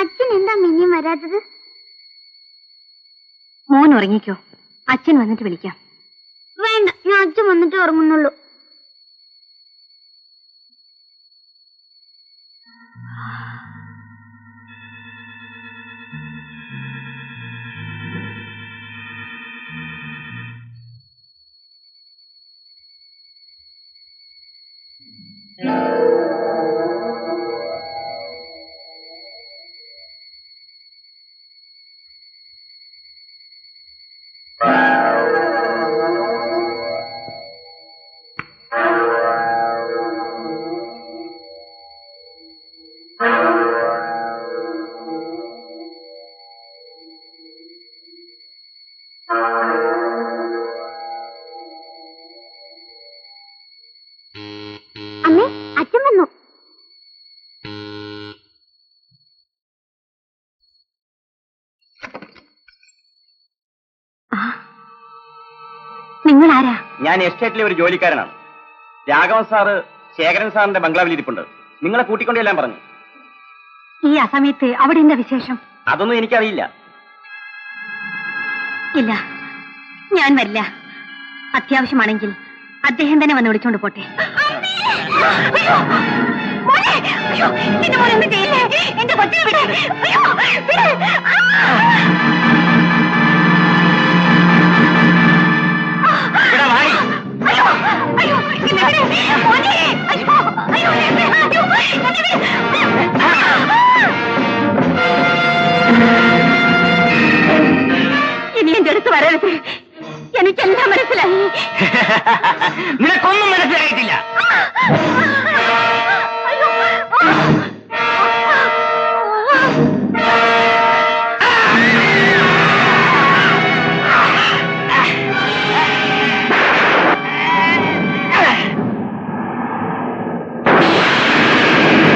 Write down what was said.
അച്ഛൻ എന്താ മിനിയും വരാത്തത്? മോൻ ഉറങ്ങിക്കോ, അച്ഛൻ വന്നിട്ട് വിളിക്കാം. വേണ്ട, ഞാൻ അച്ഛൻ വന്നിട്ട് ഉറങ്ങുന്നുള്ളൂ. അമ്മേ, അച്ഛൻ വന്നു. നിങ്ങൾ ആരാ? ഞാൻ എസ്റ്റേറ്റിലെ ഒരു ജോലിക്കാരനാണ്. രാഘവൻ സാറ് ശേഖരൻ സാറിന്റെ ബംഗ്ലാവിൽ ഇരിപ്പുണ്ട്. നിങ്ങളെ കൂട്ടിക്കൊണ്ടെല്ലാം പറഞ്ഞു. ഈ അസമയത്ത് അവിടെ എന്താ വിശേഷം? അതൊന്നും എനിക്കറിയില്ല. ഇല്ല, ഞാൻ വരില്ല. അത്യാവശ്യമാണെങ്കിൽ അദ്ദേഹം തന്നെ വന്ന് വിളിച്ചോണ്ട് പോട്ടെ. എന്റെ കൊച്ചിനെ വിട്. ഇനി എന്റെ അടുത്ത് വരരുത്. എനിക്കെല്ലാം മനസ്സിലായി. നിനക്കൊന്നും മനസ്സിലായിട്ടില്ല.